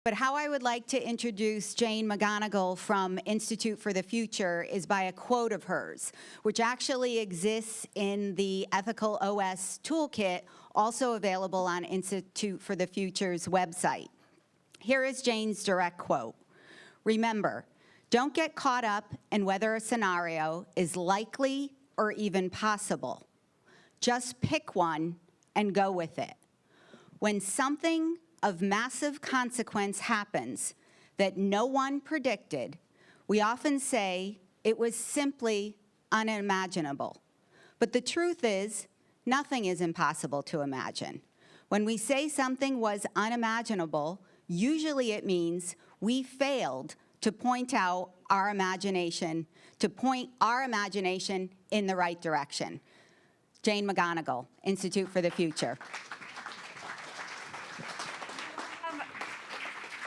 But how I would like to introduce Jane McGonigal from Institute for the Future is by a quote of hers, which actually exists in the Ethical OS Toolkit, also available on Institute for the Future's website. Here is Jane's direct quote. Remember, don't get caught up in whether a scenario is likely or even possible. Just pick one and go with it. When something of massive consequence happens that no one predicted, we often say it was simply unimaginable. But the truth is, nothing is impossible to imagine. When we say something was unimaginable, usually it means we failed to point our imagination in the right direction. Jane McGonigal, Institute for the Future.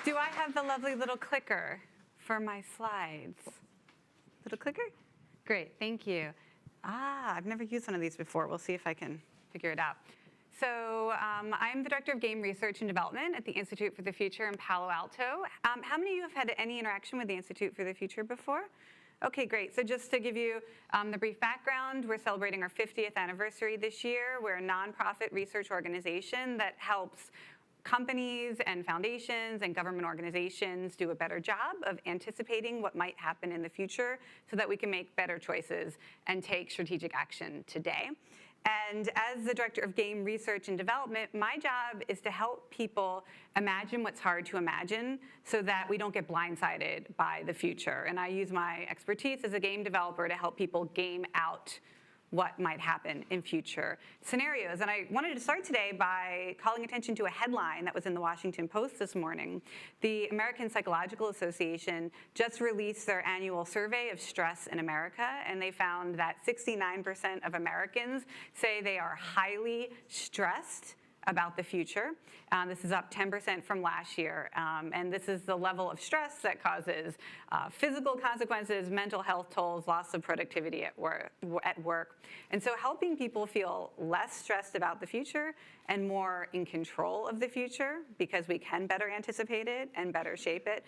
Do I have the lovely little clicker for my slides? Little clicker? Great, thank you. I've never used one of these before. We'll see if I can figure it out. So I'm the Director of Game Research and Development at the Institute for the Future in Palo Alto. How many of you have had any interaction with the Institute for the Future before? Okay, great. So just to give you the brief background, we're celebrating our 50th anniversary this year. We're a nonprofit research organization that helps companies and foundations and government organizations do a better job of anticipating what might happen in the future so that we can make better choices and take strategic action today. And as the Director of Game Research and Development, my job is to help people imagine what's hard to imagine so that we don't get blindsided by the future. And I use my expertise as a game developer to help people game out what might happen in future scenarios. And I wanted to start today by calling attention to a headline that was in the Washington Post this morning. The American Psychological Association just released their annual survey of stress in America, and they found that 69% of Americans say they are highly stressed about the future. This is up 10% from last year. And this is the level of stress that causes physical consequences, mental health tolls, loss of productivity at work. And so helping people feel less stressed about the future and more in control of the future, because we can better anticipate it and better shape it.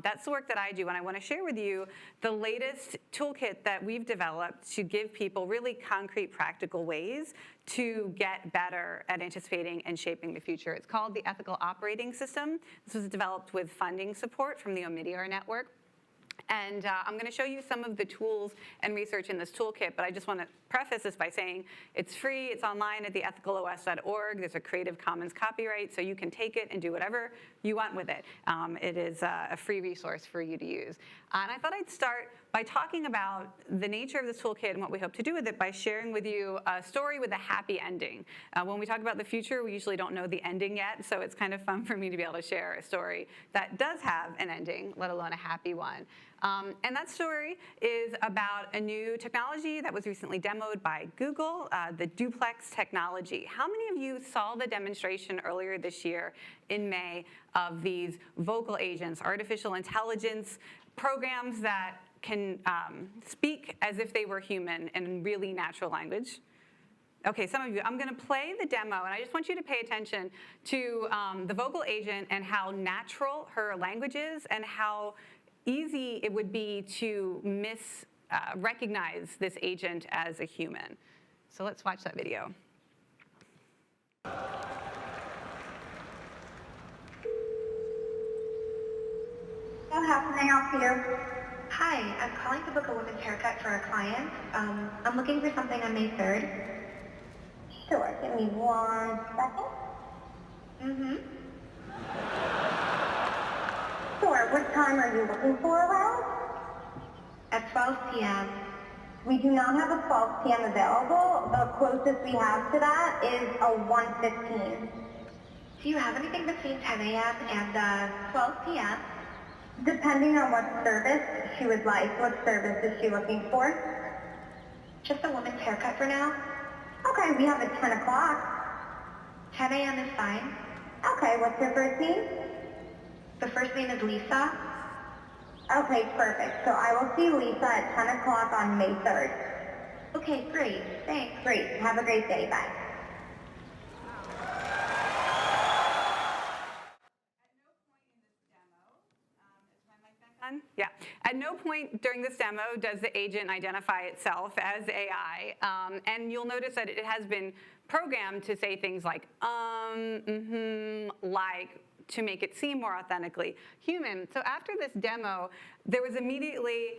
That's the work that I do, and I want to share with you the latest toolkit that we've developed to give people really concrete, practical ways to get better at anticipating and shaping the future. It's called the Ethical Operating System. This was developed with funding support from the Omidyar Network. And I'm going to show you some of the tools and research in this toolkit, but I just want to preface this by saying it's free, it's online at theethicalos.org, there's a Creative Commons copyright, so you can take it and do whatever you want with it. It is a free resource for you to use. And I thought I'd start by talking about the nature of this toolkit and what we hope to do with it by sharing with you a story with a happy ending. When we talk about the future, we usually don't know the ending yet, so it's kind of fun for me to be able to share a story that does have an ending, let alone a happy one. And that story is about a new technology that was recently demoed by Google, the duplex technology. How many of you saw the demonstration earlier this year in May of these vocal agents, artificial intelligence programs that can speak as if they were human in really natural language? Okay, some of you, I'm going to play the demo, and I just want you to pay attention to the vocal agent and how natural her language is and how easy it would be to recognize this agent as a human. So let's watch that video. How can I help you? Hi, I'm calling to book a women's haircut for a client. I'm looking for something on May 3rd. Sure, give me 1 second. Sure, what time are you looking for around? At 12 p.m. We do not have a 12 p.m. available. The closest we have to that is a 1:15. Do you have anything between 10 a.m. and 12 p.m.? Depending on what service she would like. What service is she looking for? Just a woman's haircut for now. Okay, we have at 10 o'clock. 10 a.m. is fine. Okay, what's your first name? The first name is Lisa. Okay, perfect. So I will see Lisa at 10 o'clock on May 3rd. Okay, great. Thanks. Great. Have a great day. Bye. Yeah. At no point during this demo does the agent identify itself as AI, and you'll notice that it has been programmed to say things like, like, to make it seem more authentically human. So after this demo, there was immediately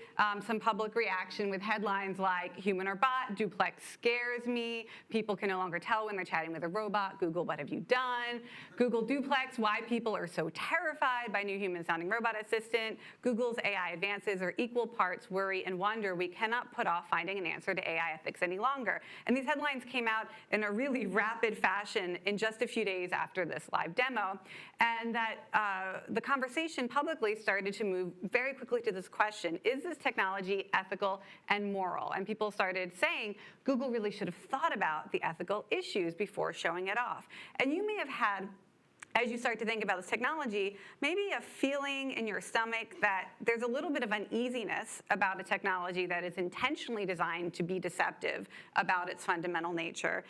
some public reaction with headlines like, human or bot, duplex scares me, people can no longer tell when they're chatting with a robot, Google, what have you done? Google duplex, why people are so terrified by new human-sounding robot assistant. Google's AI advances are equal parts worry and wonder. We cannot put off finding an answer to AI ethics any longer. And these headlines came out in a really rapid fashion in just a few days after this live demo. And that the conversation publicly started to move very quickly to this question: is this technology ethical and moral? And people started saying Google really should have thought about the ethical issues before showing it off. And you may have had, as you start to think about this technology, maybe a feeling in your stomach that there's a little bit of uneasiness about a technology that is intentionally designed to be deceptive about its fundamental nature.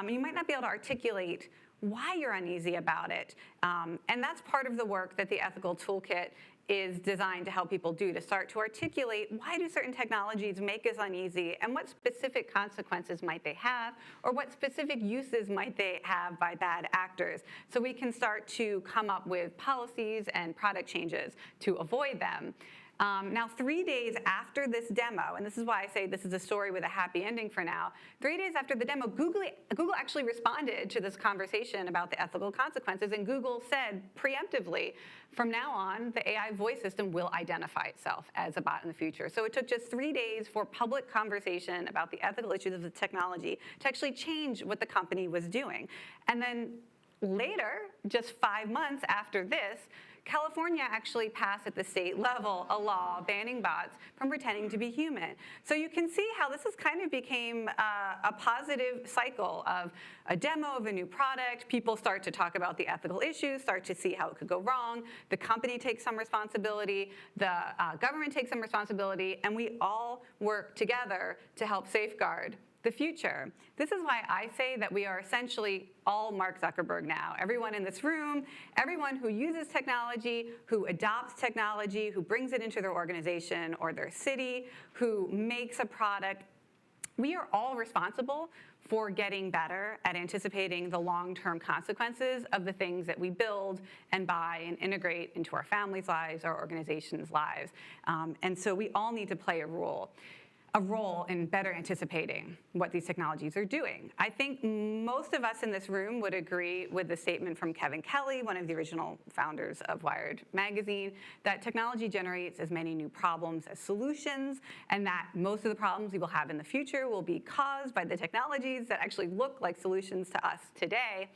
You might not be able to articulate why you're uneasy about it. And that's part of the work that the Ethical Toolkit is designed to help people do, to start to articulate why do certain technologies make us uneasy and what specific consequences might they have, or what specific uses might they have by bad actors, so we can start to come up with policies and product changes to avoid them. Now, 3 days after this demo, and this is why I say this is a story with a happy ending for now, 3 days after the demo, Google actually responded to this conversation about the ethical consequences, and Google said preemptively, from now on, the AI voice system will identify itself as a bot in the future. So it took just 3 days for public conversation about the ethical issues of the technology to actually change what the company was doing. And then later, just 5 months after this, California actually passed at the state level a law banning bots from pretending to be human. So you can see how this has kind of became a positive cycle of a demo of a new product. People start to talk about the ethical issues, start to see how it could go wrong. The company takes some responsibility, the government takes some responsibility, and we all work together to help safeguard the future. This is why I say that we are essentially all Mark Zuckerberg now. Everyone in this room, everyone who uses technology, who adopts technology, who brings it into their organization or their city, who makes a product, we are all responsible for getting better at anticipating the long-term consequences of the things that we build and buy and integrate into our families' lives, our organizations' lives. And so we all need to play a role in better anticipating what these technologies are doing. I think most of us in this room would agree with the statement from Kevin Kelly, one of the original founders of Wired magazine, that technology generates as many new problems as solutions, and that most of the problems we will have in the future will be caused by the technologies that actually look like solutions to us today.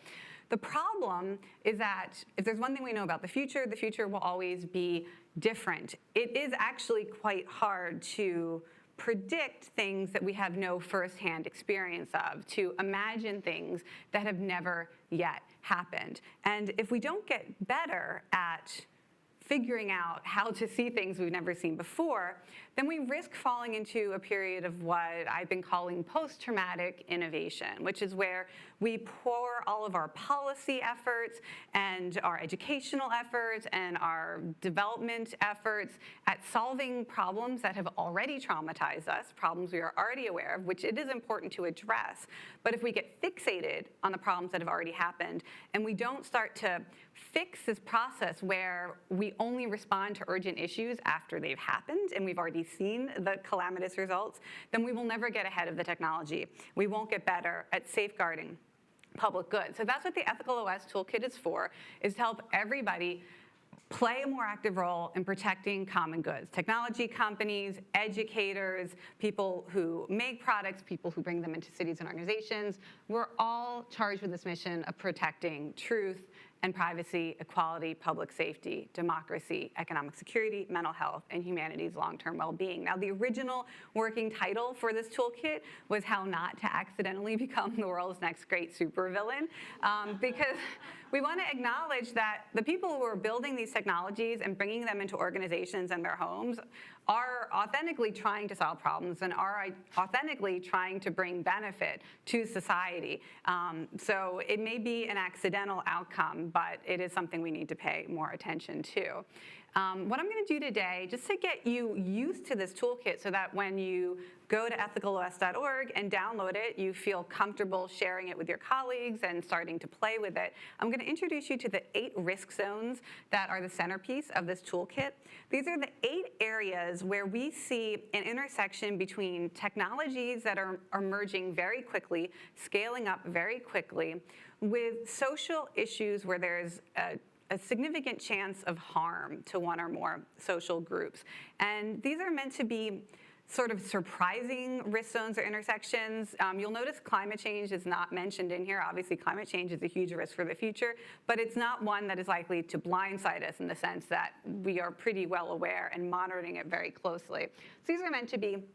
The problem is that if there's one thing we know about the future will always be different. It is actually quite hard to predict things that we have no firsthand experience of, to imagine things that have never yet happened. And if we don't get better at figuring out how to see things we've never seen before, then we risk falling into a period of what I've been calling post-traumatic innovation, which is where we pour all of our policy efforts and our educational efforts and our development efforts at solving problems that have already traumatized us, problems we are already aware of, which it is important to address. But if we get fixated on the problems that have already happened and we don't start to fix this process where we only respond to urgent issues after they've happened and we've already seen the calamitous results, then we will never get ahead of the technology. We won't get better at safeguarding public good. So that's what the Ethical OS Toolkit is for, is to help everybody play a more active role in protecting common goods. Technology companies, educators, people who make products, people who bring them into cities and organizations, we're all charged with this mission of protecting truth and privacy, equality, public safety, democracy, economic security, mental health, and humanity's long-term well-being. Now, the original working title for this toolkit was How Not to Accidentally Become the World's Next Great Supervillain, because we want to acknowledge that the people who are building these technologies and bringing them into organizations and their homes are authentically trying to solve problems and are authentically trying to bring benefit to society. So it may be an accidental outcome, but it is something we need to pay more attention to. What I'm going to do today, just to get you used to this toolkit so that when you go to ethicalOS.org and download it, you feel comfortable sharing it with your colleagues and starting to play with it. I'm going to introduce you to the 8 risk zones that are the centerpiece of this toolkit. These are the 8 areas where we see an intersection between technologies that are emerging very quickly, scaling up very quickly, with social issues where there's a significant chance of harm to one or more social groups. And these are meant to be sort of surprising risk zones or intersections. You'll notice climate change is not mentioned in here. Obviously, climate change is a huge risk for the future, but it's not one that is likely to blindside us in the sense that we are pretty well aware and monitoring it very closely. So these are meant to be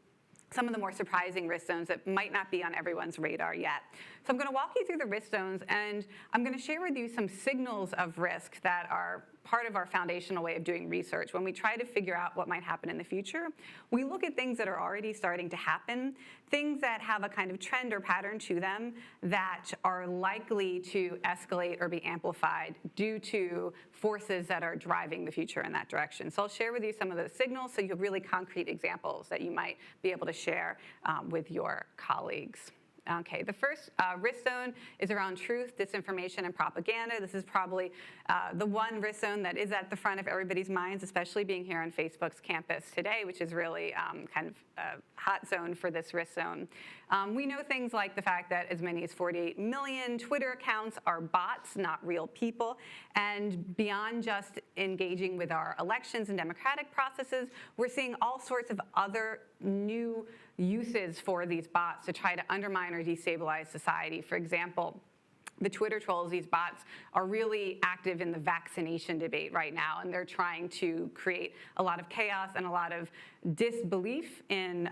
some of the more surprising risk zones that might not be on everyone's radar yet. So I'm going to walk you through the risk zones, and I'm going to share with you some signals of risk that are part of our foundational way of doing research. When we try to figure out what might happen in the future, we look at things that are already starting to happen, things that have a kind of trend or pattern to them that are likely to escalate or be amplified due to forces that are driving the future in that direction. So I'll share with you some of those signals so you have really concrete examples that you might be able to share with your colleagues. Okay, the first risk zone is around truth, disinformation, and propaganda. This is probably the one risk zone that is at the front of everybody's minds, especially being here on Facebook's campus today, which is really kind of a hot zone for this risk zone. We know things like the fact that as many as 48 million Twitter accounts are bots, not real people. And beyond just engaging with our elections and democratic processes, we're seeing all sorts of other new uses for these bots to try to undermine or destabilize society. For example, the Twitter trolls, these bots, are really active in the vaccination debate right now, and they're trying to create a lot of chaos and a lot of disbelief in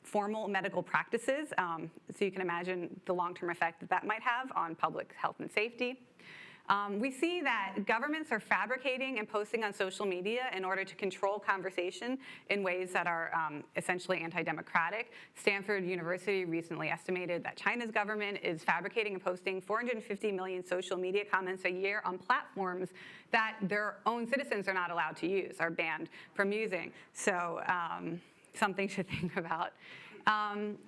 formal medical practices. So you can imagine the long-term effect that that might have on public health and safety. We see that governments are fabricating and posting on social media in order to control conversation in ways that are essentially anti-democratic. Stanford University recently estimated that China's government is fabricating and posting 450 million social media comments a year on platforms that their own citizens are not allowed to use, are banned from using. So something to think about.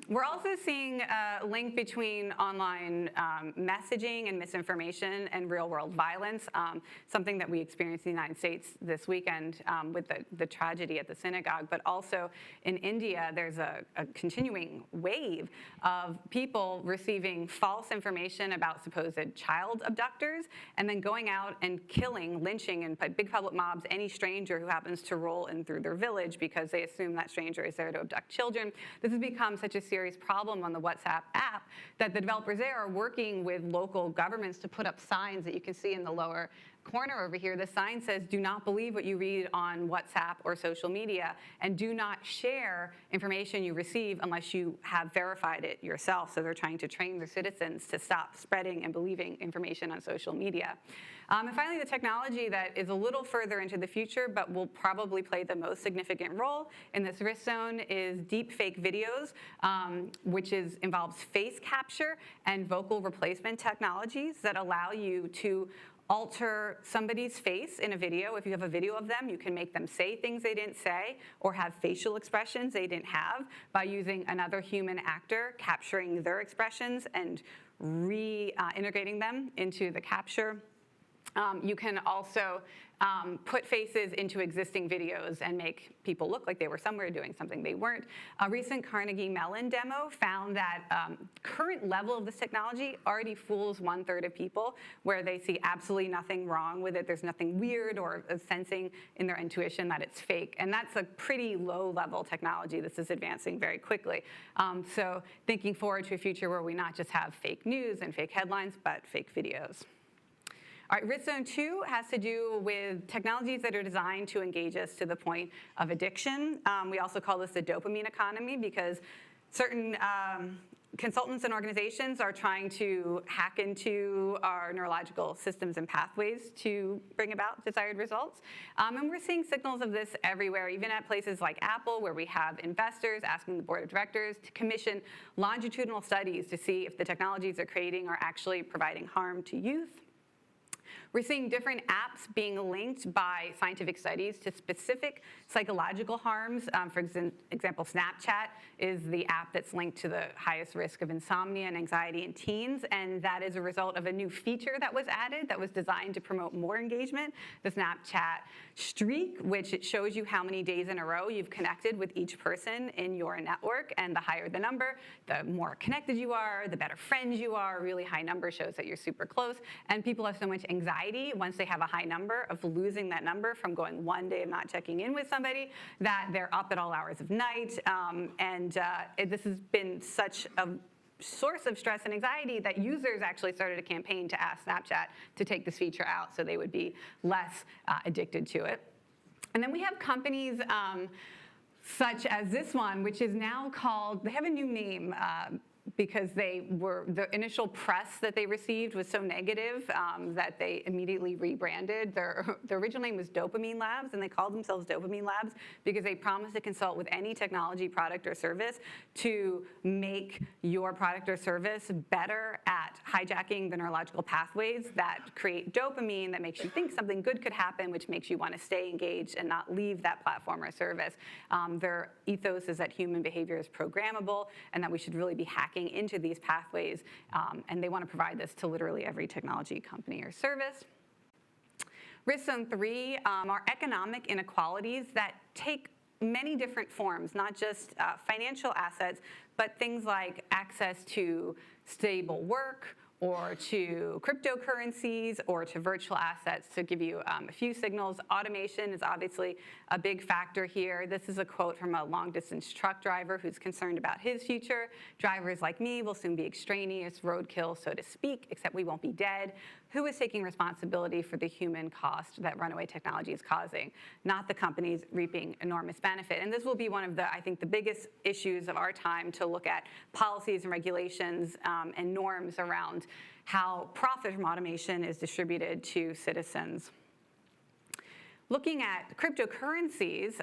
We're also seeing a link between online messaging and misinformation and real-world violence, something that we experienced in the United States this weekend with the tragedy at the synagogue. But also in India, there's a continuing wave of people receiving false information about supposed child abductors and then going out and killing, lynching in big public mobs any stranger who happens to roll in through their village because they assume that stranger is there to abduct children. This has become such a serious problem on the WhatsApp app that the developers there are working with local governments to put up signs that you can see in the lower corner over here. The sign says, do not believe what you read on WhatsApp or social media, and do not share information you receive unless you have verified it yourself. So they're trying to train their citizens to stop spreading and believing information on social media. And finally, the technology that is a little further into the future but will probably play the most significant role in this risk zone is deep fake videos, which involves face capture and vocal replacement technologies that allow you to alter somebody's face in a video. If you have a video of them, you can make them say things they didn't say or have facial expressions they didn't have by using another human actor capturing their expressions and reintegrating them into the capture. You can also put faces into existing videos and make people look like they were somewhere doing something they weren't. A recent Carnegie Mellon demo found that current level of this technology already fools 1/3 of people, where they see absolutely nothing wrong with it. There's nothing weird or sensing in their intuition that it's fake. And that's a pretty low-level technology. This is advancing very quickly. So thinking forward to a future where we not just have fake news and fake headlines, but fake videos. All right, risk zone 2 has to do with technologies that are designed to engage us to the point of addiction. We also call this the dopamine economy because certain consultants and organizations are trying to hack into our neurological systems and pathways to bring about desired results. And we're seeing signals of this everywhere, even at places like Apple, where we have investors asking the board of directors to commission longitudinal studies to see if the technologies they're creating are actually providing harm to youth. We're seeing different apps being linked by scientific studies to specific psychological harms. For example, Snapchat is the app that's linked to the highest risk of insomnia and anxiety in teens, and that is a result of a new feature that was added that was designed to promote more engagement, the Snapchat streak, which it shows you how many days in a row you've connected with each person in your network, and the higher the number, the more connected you are, the better friends you are. A really high number shows that you're super close, and people have so much anxiety once they have a high number of losing that number from going one day of not checking in with somebody that they're up at all hours of night, this has been such a source of stress and anxiety that users actually started a campaign to ask Snapchat to take this feature out so they would be less addicted to it. And then we have companies such as this one, which is now called, they have a new name because the initial press that they received was so negative that they immediately rebranded. Their original name was Dopamine Labs, and they called themselves Dopamine Labs because they promised to consult with any technology product or service to make your product or service better at hijacking the neurological pathways that create dopamine that makes you think something good could happen, which makes you want to stay engaged and not leave that platform or service. Their ethos is that human behavior is programmable and that we should really be hacking into these pathways, and they want to provide this to literally every technology company or service. Risk zone 3 are economic inequalities that take many different forms, not just financial assets, but things like access to stable work, or to cryptocurrencies, or to virtual assets. To give you a few signals, automation is obviously a big factor here. This is a quote from a long-distance truck driver who's concerned about his future. Drivers like me will soon be extraneous, roadkill, so to speak, except we won't be dead. Who is taking responsibility for the human cost that runaway technology is causing? Not the companies reaping enormous benefit. And this will be one of the, I think, the biggest issues of our time, to look at policies and regulations and norms around how profit from automation is distributed to citizens. Looking at cryptocurrencies,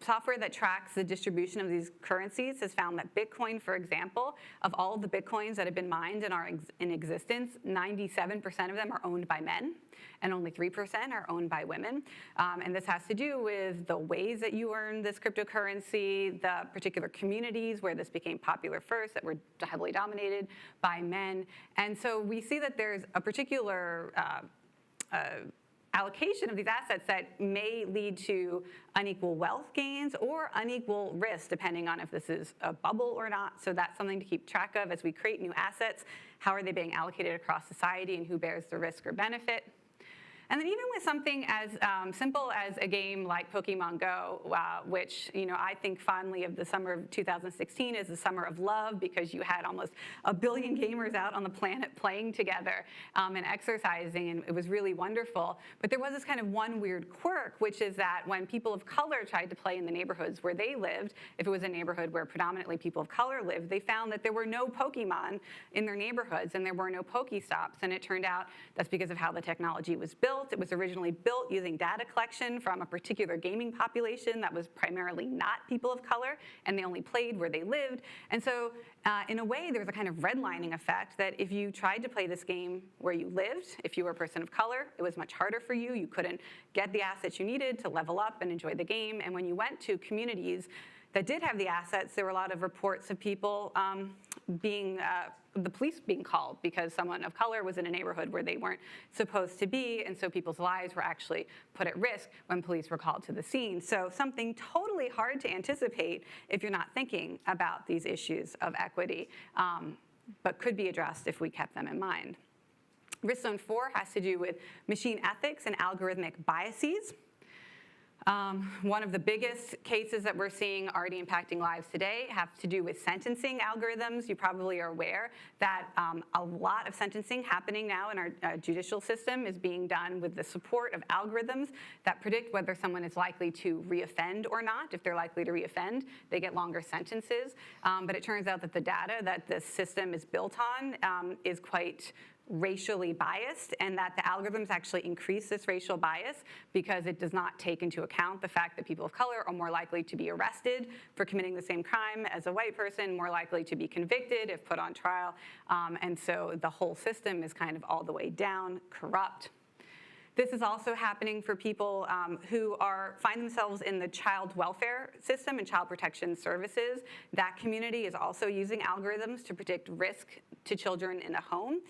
software that tracks the distribution of these currencies has found that Bitcoin, for example, of all of the Bitcoins that have been mined and are in existence, 97% of them are owned by men, and only 3% are owned by women. And this has to do with the ways that you earn this cryptocurrency, the particular communities where this became popular first that were heavily dominated by men. And so we see that there's a particular allocation of these assets that may lead to unequal wealth gains or unequal risk, depending on if this is a bubble or not. So that's something to keep track of as we create new assets. How are they being allocated across society, and who bears the risk or benefit? And then even with something as simple as a game like Pokemon Go, which I think fondly of the summer of 2016 as the summer of love, because you had almost 1 billion gamers out on the planet playing together and exercising, and it was really wonderful. But there was this kind of one weird quirk, which is that when people of color tried to play in the neighborhoods where they lived, if it was a neighborhood where predominantly people of color lived, they found that there were no Pokemon in their neighborhoods, and there were no Pokestops. And it turned out that's because of how the technology was built. It was originally built using data collection from a particular gaming population that was primarily not people of color, and they only played where they lived. And so in a way, there was a kind of redlining effect that if you tried to play this game where you lived, if you were a person of color, it was much harder for you. You couldn't get the assets you needed to level up and enjoy the game. And when you went to communities that did have the assets, there were a lot of reports of people the police being called because someone of color was in a neighborhood where they weren't supposed to be, and so people's lives were actually put at risk when police were called to the scene. So something totally hard to anticipate if you're not thinking about these issues of equity, but could be addressed if we kept them in mind. Risk zone 4 has to do with machine ethics and algorithmic biases. One of the biggest cases that we're seeing already impacting lives today have to do with sentencing algorithms. You probably are aware that a lot of sentencing happening now in our judicial system is being done with the support of algorithms that predict whether someone is likely to reoffend or not. If they're likely to reoffend, they get longer sentences. But it turns out that the data that this system is built on is quite racially biased, and that the algorithms actually increase this racial bias because it does not take into account the fact that people of color are more likely to be arrested for committing the same crime as a white person, more likely to be convicted if put on trial. And so the whole system is kind of all the way down, corrupt. This is also happening for people who find themselves in the child welfare system and child protection services. That community is also using algorithms to predict risk to children in a home,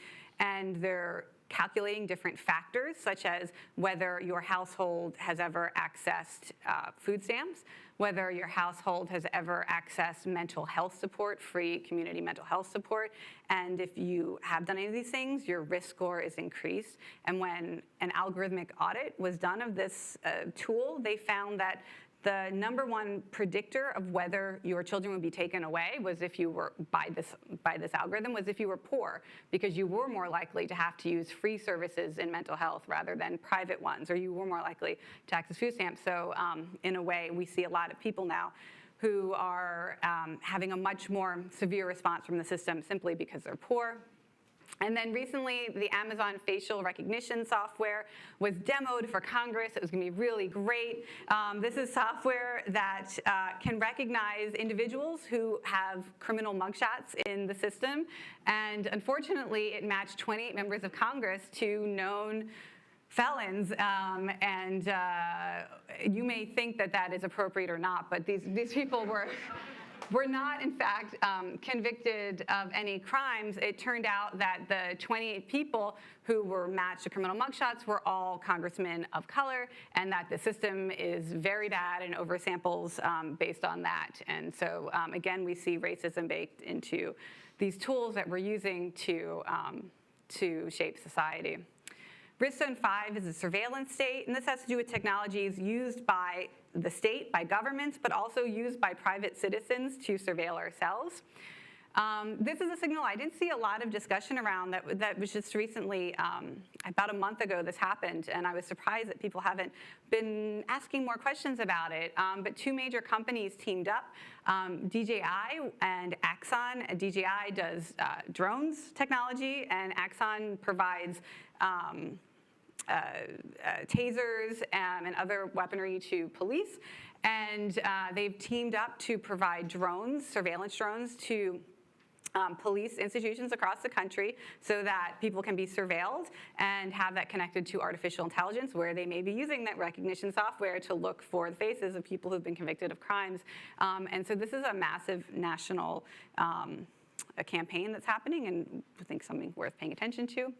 and they're calculating different factors, such as whether your household has ever accessed food stamps, whether your household has ever accessed mental health support, free community mental health support, and if you have done any of these things, your risk score is increased. And when an algorithmic audit was done of this tool, they found that the #1 predictor of whether your children would be taken away was if you were, by this algorithm, was if you were poor, because you were more likely to have to use free services in mental health rather than private ones, or you were more likely to access food stamps. So in a way, we see a lot of people now who are having a much more severe response from the system simply because they're poor. And then recently, the Amazon facial recognition software was demoed for Congress. It was going to be really great. This is software that can recognize individuals who have criminal mugshots in the system. And unfortunately, it matched 28 members of Congress to known felons, and you may think that that is appropriate or not, but these people were not, in fact, convicted of any crimes. It turned out that the 28 people who were matched to criminal mugshots were all congressmen of color, and that the system is very bad and oversamples based on that. And so, again, we see racism baked into these tools that we're using to shape society. Risk Zone 5 is a surveillance state, and this has to do with technologies used by the state, by governments, but also used by private citizens to surveil ourselves. This is a signal I didn't see a lot of discussion around that was just recently, about a month ago this happened, and I was surprised that people haven't been asking more questions about it. But two major companies teamed up, Dji and Axon. Dji does drones technology, and Axon provides tasers and other weaponry to police. And they've teamed up to provide drones, surveillance drones, to police institutions across the country so that people can be surveilled and have that connected to artificial intelligence, where they may be using that recognition software to look for the faces of people who've been convicted of crimes. And so this is a massive national campaign that's happening, and I think something worth paying attention to.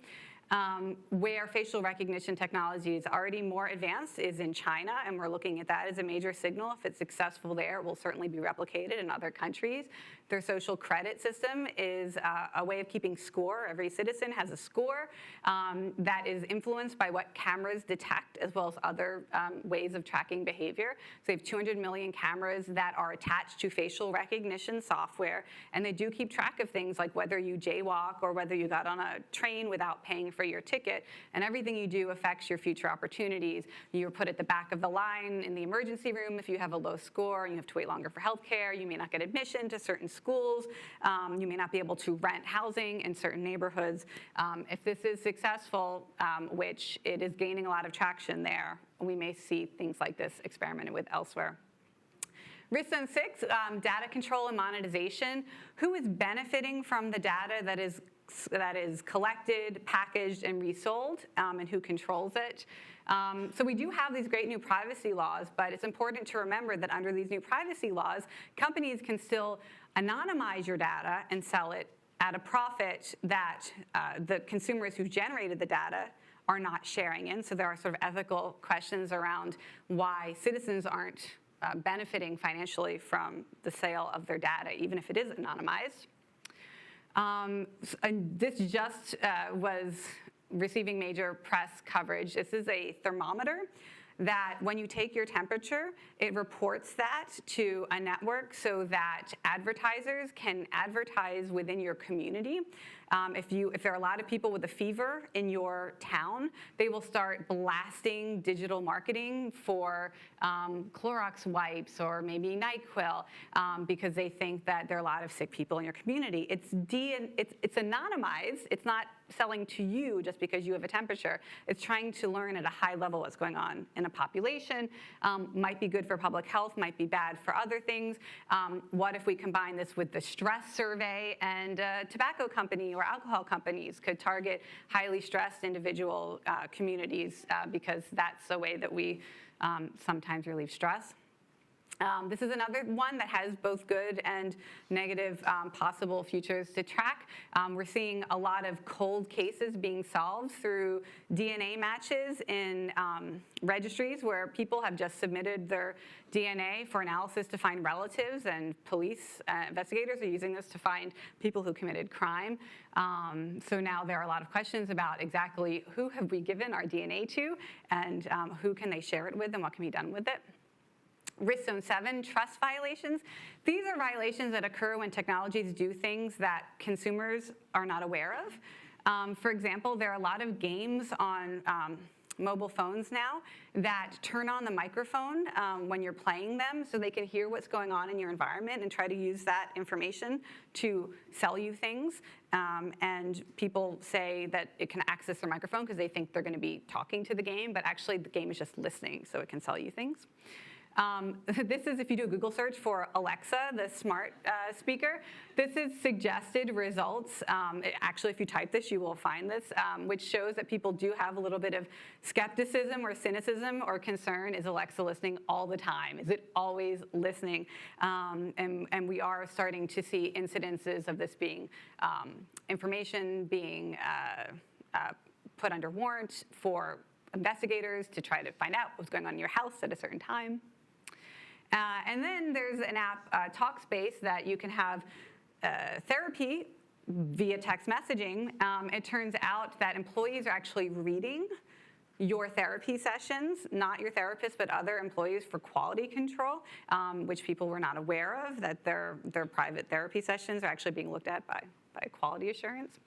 Where facial recognition technology is already more advanced is in China, and we're looking at that as a major signal. If it's successful there, it will certainly be replicated in other countries. Their social credit system is a way of keeping score. Every citizen has a score that is influenced by what cameras detect, as well as other ways of tracking behavior. So they have 200 million cameras that are attached to facial recognition software, and they do keep track of things like whether you jaywalk or whether you got on a train without paying for your ticket, and everything you do affects your future opportunities. You're put at the back of the line in the emergency room if you have a low score and you have to wait longer for health care. You may not get admission to certain schools. You may not be able to rent housing in certain neighborhoods. If this is successful, which it is gaining a lot of traction there, we may see things like this experimented with elsewhere. Risk Zone 6, data control and monetization. Who is benefiting from the data that is collected, packaged, and resold, and who controls it? So we do have these great new privacy laws, but it's important to remember that under these new privacy laws, companies can still anonymize your data and sell it at a profit that the consumers who generated the data are not sharing in. So there are sort of ethical questions around why citizens aren't benefiting financially from the sale of their data, even if it is anonymized. And this just was receiving major press coverage. This is a thermometer that when you take your temperature, it reports that to a network so that advertisers can advertise within your community. If there are a lot of people with a fever in your town, they will start blasting digital marketing for Clorox wipes or maybe NyQuil because they think that there are a lot of sick people in your community. It's anonymized. It's not selling to you just because you have a temperature. It's trying to learn at a high level what's going on in a population. Might be good for public health, might be bad for other things. What if we combine this with the stress survey, and tobacco company or alcohol companies could target highly stressed individual communities because that's the way that we sometimes relieve stress. This is another one that has both good and negative possible futures to track. We're seeing a lot of cold cases being solved through DNA matches in registries where people have just submitted their DNA for analysis to find relatives, and police investigators are using this to find people who committed crime. So now there are a lot of questions about exactly who have we given our DNA to, and who can they share it with, and what can be done with it. Risk Zone 7, trust violations. These are violations that occur when technologies do things that consumers are not aware of. For example, there are a lot of games on mobile phones now that turn on the microphone when you're playing them so they can hear what's going on in your environment and try to use that information to sell you things. And people say that it can access their microphone because they think they're going to be talking to the game, but actually the game is just listening, so it can sell you things. This is if you do a Google search for Alexa, the smart speaker. This is suggested results. Actually, if you type this, you will find this, which shows that people do have a little bit of skepticism or cynicism or concern. Is Alexa listening all the time? Is it always listening? And we are starting to see incidences of this being information being put under warrant for investigators to try to find out what's going on in your house at a certain time. And then there's an app, Talkspace, that you can have therapy via text messaging. It turns out that employees are actually reading your therapy sessions, not your therapist, but other employees, for quality control, which people were not aware of, that their private therapy sessions are actually being looked at by quality assurance.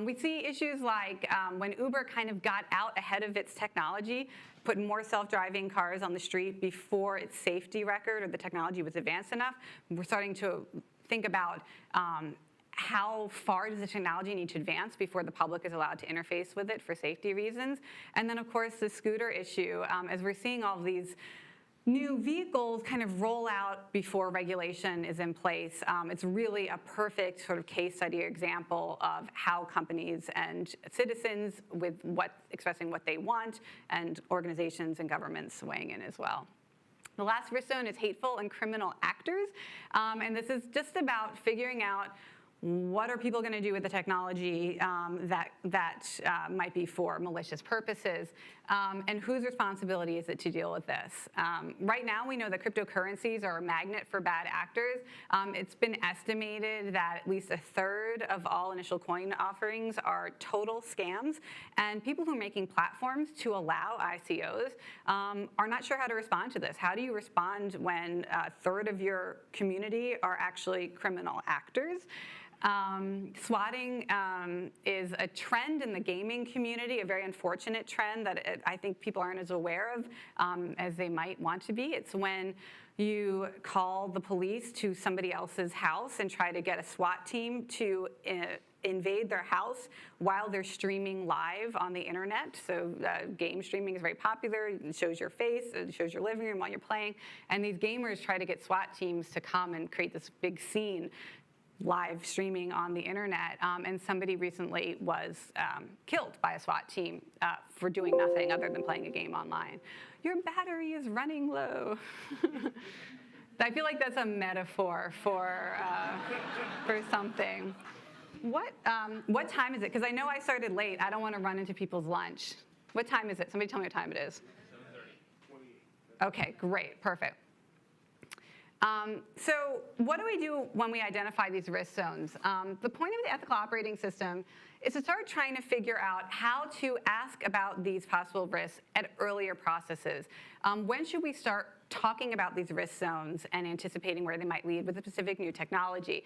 We see issues like when Uber kind of got out ahead of its technology, put more self-driving cars on the street before its safety record or the technology was advanced enough. We're starting to think about how far does the technology need to advance before the public is allowed to interface with it for safety reasons. And then, of course, the scooter issue. As we're seeing all of these new vehicles kind of roll out before regulation is in place, it's really a perfect sort of case study example of how companies and citizens with expressing what they want, and organizations and governments weighing in as well. The last risk zone is hateful and criminal actors, and this is just about figuring out what are people going to do with the technology that might be for malicious purposes, and whose responsibility is it to deal with this? Right now, we know that cryptocurrencies are a magnet for bad actors. It's been estimated that at least 1/3 of all initial coin offerings are total scams, and people who are making platforms to allow ICOs are not sure how to respond to this. How do you respond when 1/3 of your community are actually criminal actors? Swatting is a trend in the gaming community, a very unfortunate trend that I think people aren't as aware of as they might want to be. It's when you call the police to somebody else's house and try to get a SWAT team to invade their house while they're streaming live on the internet. So game streaming is very popular. It shows your face, it shows your living room while you're playing. And these gamers try to get SWAT teams to come and create this big scene live streaming on the internet, and somebody recently was killed by a SWAT team for doing nothing other than playing a game online. Your battery is running low. I feel like that's a metaphor for something. What time is it? Because I know I started late. I don't want to run into people's lunch. What time is it? Somebody tell me what time it is. 7:30. Okay, great, perfect. So what do we do when we identify these risk zones? The point of the ethical operating system is to start trying to figure out how to ask about these possible risks at earlier processes. When should we start talking about these risk zones and anticipating where they might lead with a specific new technology?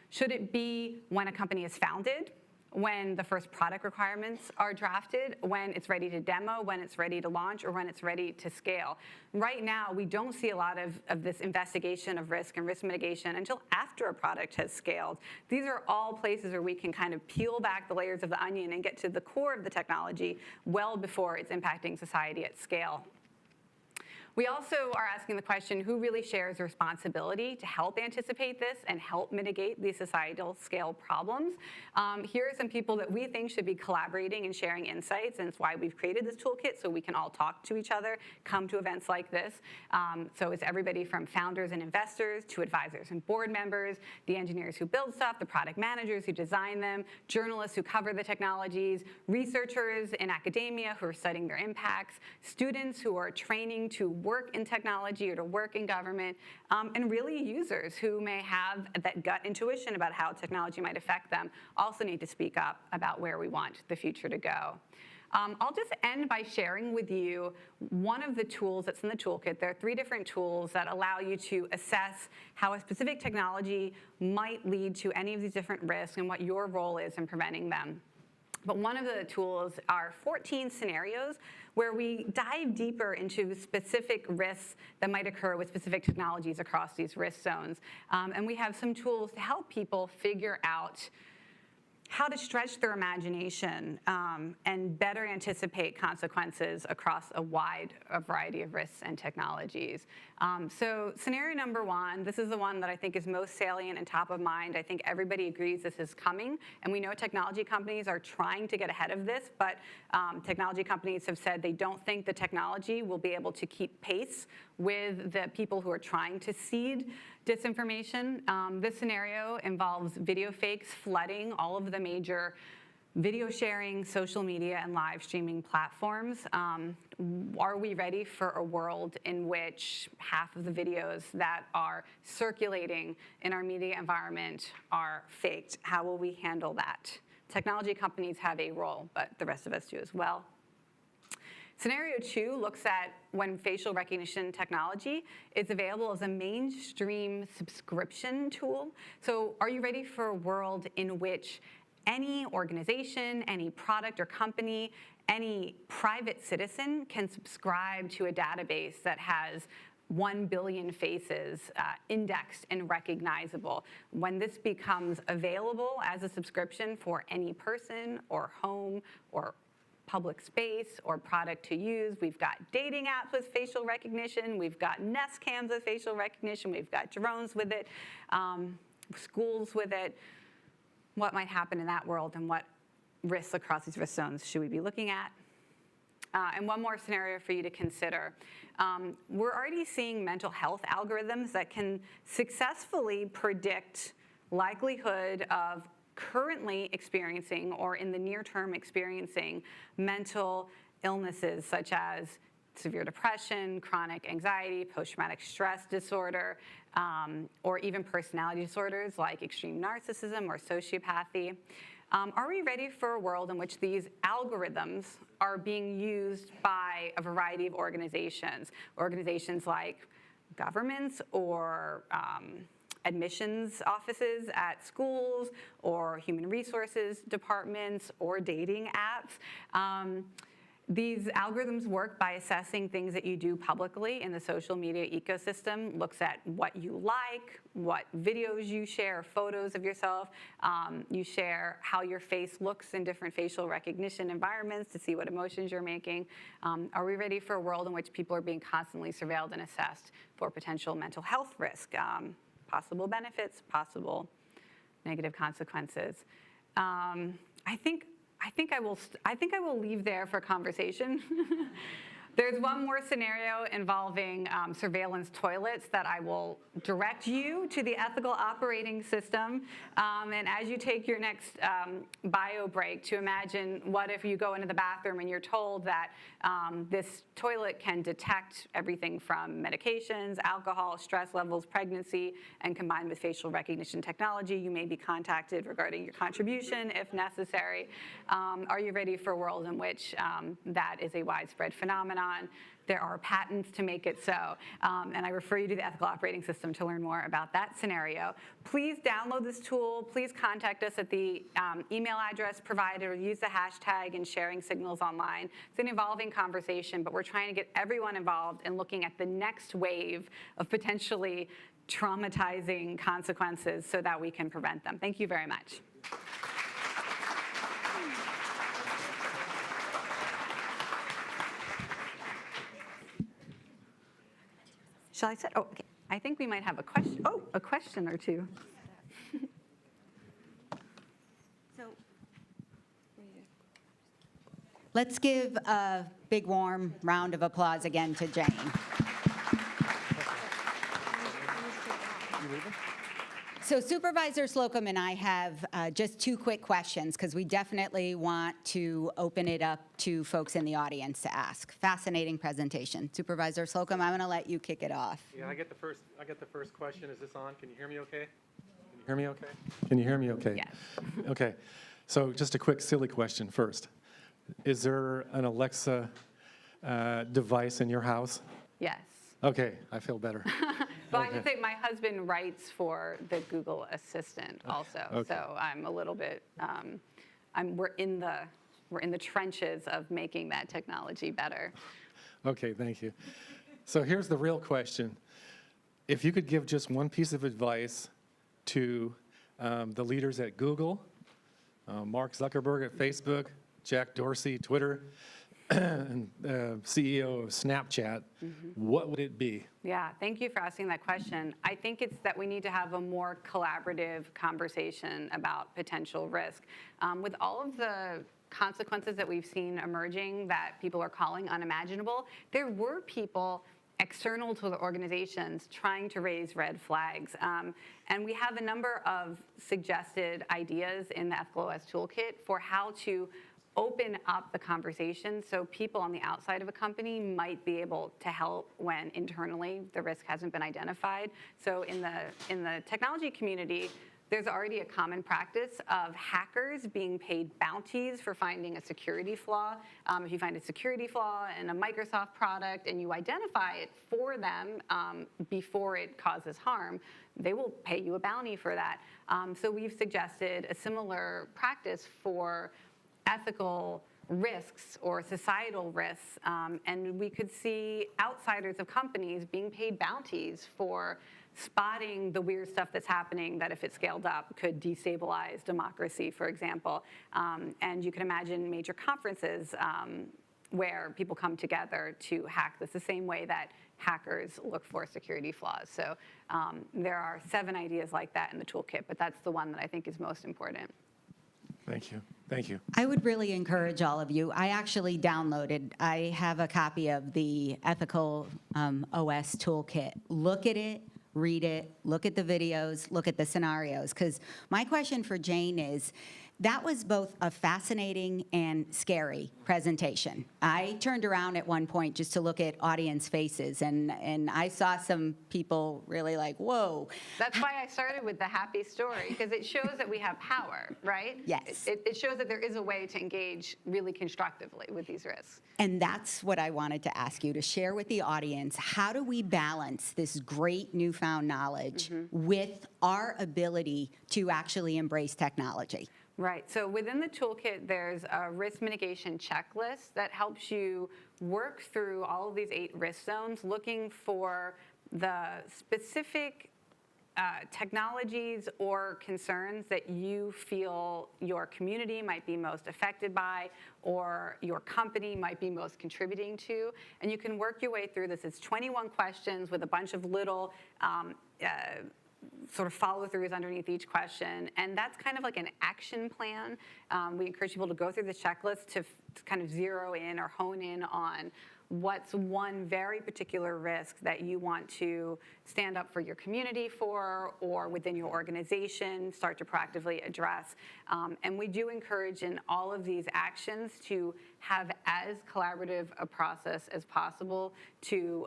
Should it be when a company is founded? when the first product requirements are drafted, when it's ready to demo, when it's ready to launch, or when it's ready to scale. Right now, we don't see a lot of this investigation of risk and risk mitigation until after a product has scaled. These are all places where we can kind of peel back the layers of the onion and get to the core of the technology well before it's impacting society at scale. We also are asking the question, who really shares the responsibility to help anticipate this and help mitigate these societal scale problems? Here are some people that we think should be collaborating and sharing insights, and it's why we've created this toolkit so we can all talk to each other, come to events like this. So it's everybody from founders and investors to advisors and board members, the engineers who build stuff, the product managers who design them, journalists who cover the technologies, researchers in academia who are studying their impacts, students who are training to work in technology or to work in government, and really users who may have that gut intuition about how technology might affect them also need to speak up about where we want the future to go. I'll just end by sharing with you one of the tools that's in the toolkit. There are 3 different tools that allow you to assess how a specific technology might lead to any of these different risks and what your role is in preventing them. But one of the tools are 14 scenarios where we dive deeper into specific risks that might occur with specific technologies across these risk zones. And we have some tools to help people figure out how to stretch their imagination and better anticipate consequences across a wide variety of risks and technologies. So scenario number 1, this is the one that I think is most salient and top of mind. I think everybody agrees this is coming, and we know technology companies are trying to get ahead of this, but technology companies have said they don't think the technology will be able to keep pace with the people who are trying to seed disinformation. This scenario involves video fakes flooding all of the major video sharing, social media, and live streaming platforms. Are we ready for a world in which half of the videos that are circulating in our media environment are faked? How will we handle that? Technology companies have a role, but the rest of us do as well. Scenario 2 looks at when facial recognition technology is available as a mainstream subscription tool. So are you ready for a world in which any organization, any product or company, any private citizen can subscribe to a database that has 1 billion faces indexed and recognizable? When this becomes available as a subscription for any person or home or public space or product to use. We've got dating apps with facial recognition. We've got Nest cams with facial recognition. We've got drones with it, schools with it. What might happen in that world, and what risks across these risk zones should we be looking at? And one more scenario for you to consider. We're already seeing mental health algorithms that can successfully predict likelihood of currently experiencing or in the near term experiencing mental illnesses such as severe depression, chronic anxiety, post-traumatic stress disorder, or even personality disorders like extreme narcissism or sociopathy. Are we ready for a world in which these algorithms are being used by a variety of organizations? Organizations like governments or admissions offices at schools or human resources departments or dating apps. These algorithms work by assessing things that you do publicly in the social media ecosystem, looks at what you like, what videos you share, photos of yourself. You share how your face looks in different facial recognition environments to see what emotions you're making. Are we ready for a world in which people are being constantly surveilled and assessed for potential mental health risk, possible benefits, possible negative consequences? I think I will leave there for conversation. There's one more scenario involving surveillance toilets that I will direct you to the ethical operating system. And as you take your next bio break, to imagine what if you go into the bathroom and you're told that this toilet can detect everything from medications, alcohol, stress levels, pregnancy, and combined with facial recognition technology, you may be contacted regarding your contribution if necessary. Are you ready for a world in which that is a widespread phenomenon? There are patents to make it so. And I refer you to the ethical operating system to learn more about that scenario. Please download this tool. Please contact us at the email address provided, or use the hashtag in sharing signals online. It's an evolving conversation, but we're trying to get everyone involved in looking at the next wave of potentially traumatizing consequences so that we can prevent them. Thank you very much. Shall I say? Oh, okay. I think we might have a question. Oh, a question or two. So let's give a big warm round of applause again to Jane. So Supervisor Slocum and I have just two quick questions, because we definitely want to open it up to folks in the audience to ask. Fascinating presentation. Supervisor Slocum, I'm going to let you kick it off. Yeah, I get the first question. Is this on? Can you hear me okay? Can you hear me okay? Can you hear me okay? Yes. Okay. So just a quick silly question first. Is there an Alexa device in your house? Yes. Okay, I feel better. Well, I can say my husband writes for the Google Assistant also, Okay. so I'm a little bit. We're in the trenches of making that technology better. Okay, thank you. So here's the real question. If you could give just one piece of advice to the leaders at Google, Mark Zuckerberg at Facebook, Jack Dorsey, Twitter, and CEO of Snapchat, what would it be? Yeah, thank you for asking that question. I think it's that we need to have a more collaborative conversation about potential risk. With all of the consequences that we've seen emerging that people are calling unimaginable, there were people external to the organizations trying to raise red flags. And we have a number of suggested ideas in the Ethical OS Toolkit for how to open up the conversation so people on the outside of a company might be able to help when internally the risk hasn't been identified. So in the technology community, there's already a common practice of hackers being paid bounties for finding a security flaw. If you find a security flaw in a Microsoft product and you identify it for them before it causes harm, they will pay you a bounty for that. So we've suggested a similar practice for ethical risks or societal risks, and we could see outsiders of companies being paid bounties for spotting the weird stuff that's happening that if it scaled up could destabilize democracy, for example. And you can imagine major conferences where people come together to hack this the same way that hackers look for security flaws. So there are 7 ideas like that in the toolkit, but that's the one that I think is most important. Thank you. Thank you. I would really encourage all of you. I actually downloaded, I have a copy of the Ethical OS Toolkit. Look at it, read it, look at the videos, look at the scenarios. Because my question for Jane is, that was both a fascinating and scary presentation. I turned around at one point just to look at audience faces, and I saw some people really like, whoa. That's why I started with the happy story, because it shows that we have power, right? Yes. It shows that there is a way to engage really constructively with these risks. And that's what I wanted to ask you, to share with the audience. How do we balance this great newfound knowledge with our ability to actually embrace technology? Right. So within the toolkit, there's a risk mitigation checklist that helps you work through all of these 8 risk zones, looking for the specific technologies or concerns that you feel your community might be most affected by or your company might be most contributing to. And you can work your way through this. It's 21 questions with a bunch of little sort of follow-throughs underneath each question, and that's kind of like an action plan. We encourage people to go through the checklist to kind of zero in or hone in on what's one very particular risk that you want to stand up for your community for, or within your organization, start to proactively address. And we do encourage in all of these actions to have as collaborative a process as possible to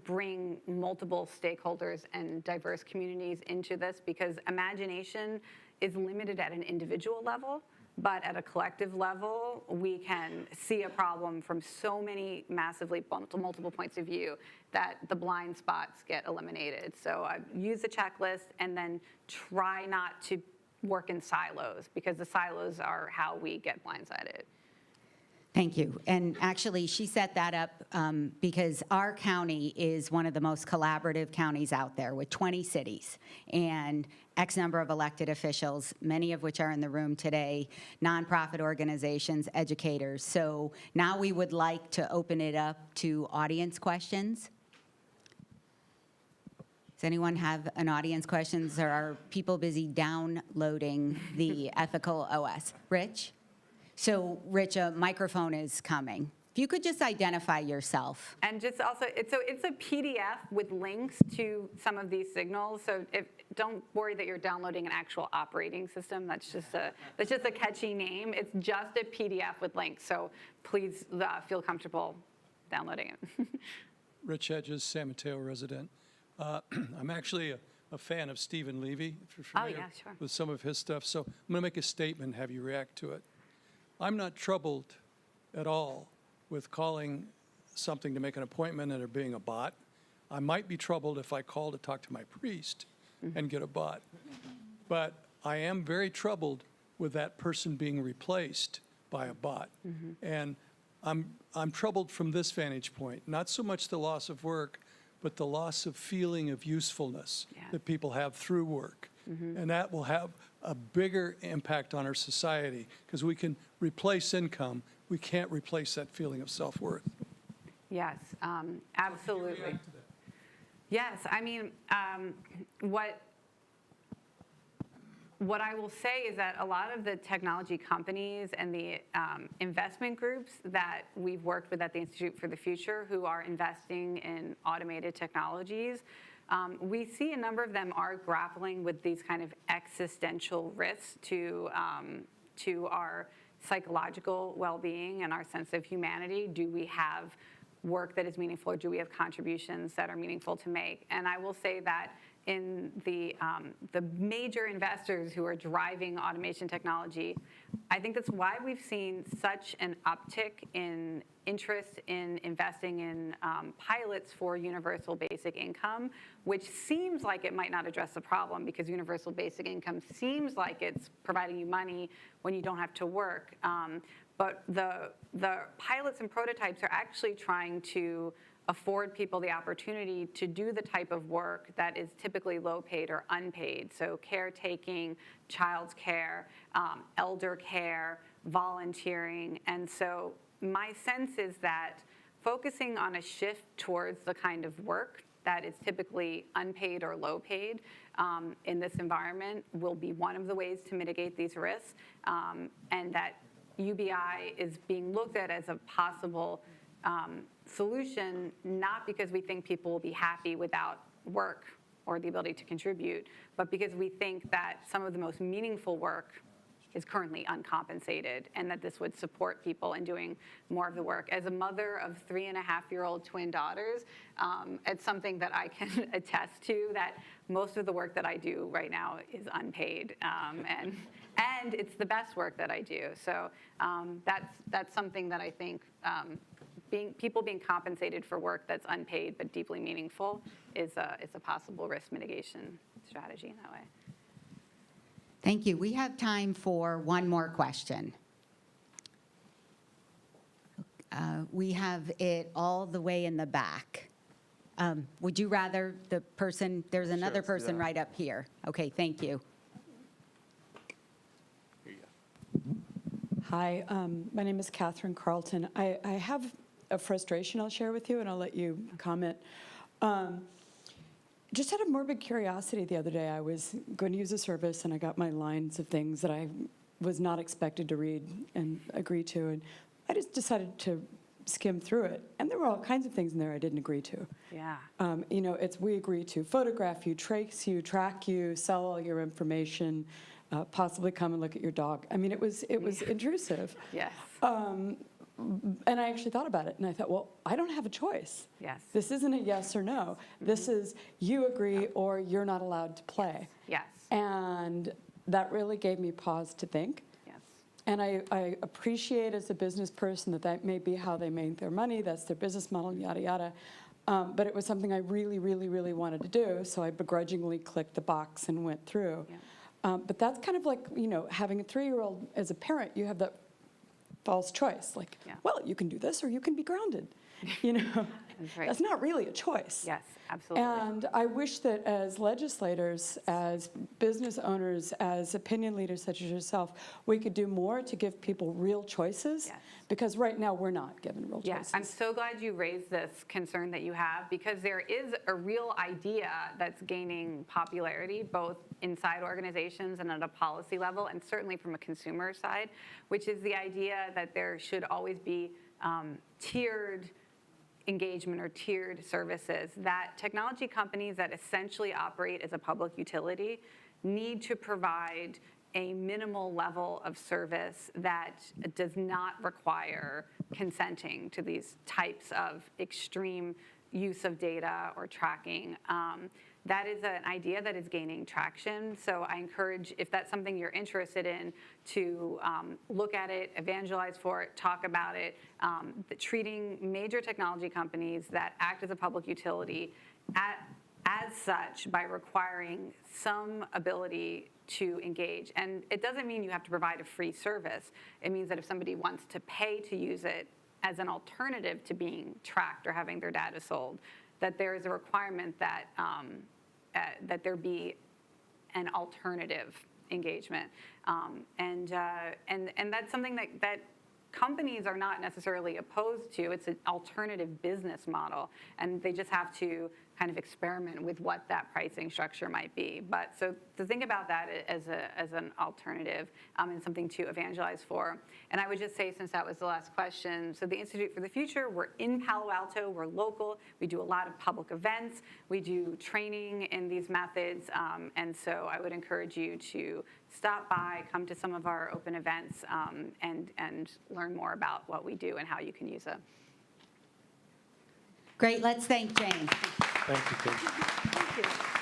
bring multiple stakeholders and diverse communities into this, because imagination is limited at an individual level, But at a collective level, we can see a problem from so many massively multiple points of view that the blind spots get eliminated. So use the checklist and then try not to work in silos, because the silos are how we get blindsided. Thank you. And actually, she set that up because our county is one of the most collaborative counties out there with 20 cities and X number of elected officials, many of which are in the room today, nonprofit organizations, educators. So now we would like to open it up to audience questions. Does anyone have an audience questions, or are people busy downloading the ethical OS? Rich? So, Rich, a microphone is coming. If you could just identify yourself. And just also, it's a PDF with links to some of these signals. So don't worry that you're downloading an actual operating system. That's just a catchy name. It's just a PDF with links. So please feel comfortable downloading it. Rich Hedges, San Mateo resident. I'm actually a fan of Stephen Levy, if you're familiar yeah, sure. with some of his stuff. So I'm going to make a statement and have you react to it. I'm not troubled at all with calling something to make an appointment and there being a bot. I might be troubled if I call to talk to my priest and get a bot. But I am very troubled with that person being replaced by a bot. And I'm troubled from this vantage point, not so much the loss of work, but the loss of feeling of usefulness that people have through work. And that will have a bigger impact on our society, because we can replace income. We can't replace that feeling of self-worth. Yes, absolutely. Yes, I mean, what I will say is that a lot of the technology companies and the investment groups that we've worked with at the Institute for the Future who are investing in automated technologies, we see a number of them are grappling with these kind of existential risks to our psychological well-being and our sense of humanity. Do we have work that is meaningful, or do we have contributions that are meaningful to make? And I will say that in the major investors who are driving automation technology, I think that's why we've seen such an uptick in interest in investing in pilots for universal basic income, which seems like it might not address the problem, because universal basic income seems like it's providing you money when you don't have to work. But the pilots and prototypes are actually trying to afford people the opportunity to do the type of work that is typically low paid or unpaid. So caretaking, child's care, elder care, volunteering. And so my sense is that focusing on a shift towards the kind of work that is typically unpaid or low paid in this environment will be one of the ways to mitigate these risks, and that UBI is being looked at as a possible solution, not because we think people will be happy without work or the ability to contribute, but because we think that some of the most meaningful work is currently uncompensated, and that this would support people in doing more of the work. As a mother of 3.5-year-old twin daughters, it's something that I can attest to, that most of the work that I do right now is unpaid, and it's the best work that I do. So that's something that I think people being compensated for work that's unpaid but deeply meaningful is a possible risk mitigation strategy in that way. Thank you. We have time for one more question. We have it all the way in the back. Would you rather the person, there's another person right up here. Okay, thank you. Hi, my name is Katherine Carlton. I have a frustration I'll share with you, and I'll let you comment. Just had a morbid curiosity the other day. I was going to use a service, and I got my lines of things that I was not expected to read and agree to, and I just decided to skim through it. And there were all kinds of things in there I didn't agree to. Yeah. You know, we agree to photograph you, trace you, track you, sell all your information, possibly come and look at your dog. I mean, it was intrusive. Yes. And I actually thought about it, and I thought, well, I don't have a choice. Yes. This isn't a yes or no. This is you agree or you're not allowed to play. Yes. And that really gave me pause to think. Yes. And I appreciate as a business person that may be how they make their money, that's their business model, yada, yada. But it was something I really, really, really wanted to do, so I begrudgingly clicked the box and went through. Yeah. But that's kind of like, having a 3-year-old as a parent, you have that false choice. Like, Yeah. well, you can do this or you can be grounded. That's right. That's not really a choice. Yes, absolutely. And I wish that as legislators, as business owners, as opinion leaders such as yourself, we could do more to give people real choices. Yes. Because right now, we're not given real Yes, choices. I'm so glad you raised this concern that you have, because there is a real idea that's gaining popularity both inside organizations and at a policy level, and certainly from a consumer side, which is the idea that there should always be tiered engagement or tiered services, that technology companies that essentially operate as a public utility need to provide a minimal level of service that does not require consenting to these types of extreme use of data or tracking. That is an idea that is gaining traction. So I encourage, if that's something you're interested in, to look at it, evangelize for it, talk about it. Treating major technology companies that act as a public utility as such by requiring some ability to engage. And it doesn't mean you have to provide a free service. It means that if somebody wants to pay to use it as an alternative to being tracked or having their data sold, that there is a requirement that that there be an alternative engagement, and that's something that companies are not necessarily opposed to. It's an alternative business model, and they just have to kind of experiment with what that pricing structure might be. But so to think about that as an alternative and something to evangelize for. And I would just say, since that was the last question, so the Institute for the Future, we're in Palo Alto, we're local, we do a lot of public events, we do training in these methods, and so I would encourage you to stop by, come to some of our open events, and learn more about what we do and how you can use it. Great, let's thank Jane. Thank you, Kate. Thank you.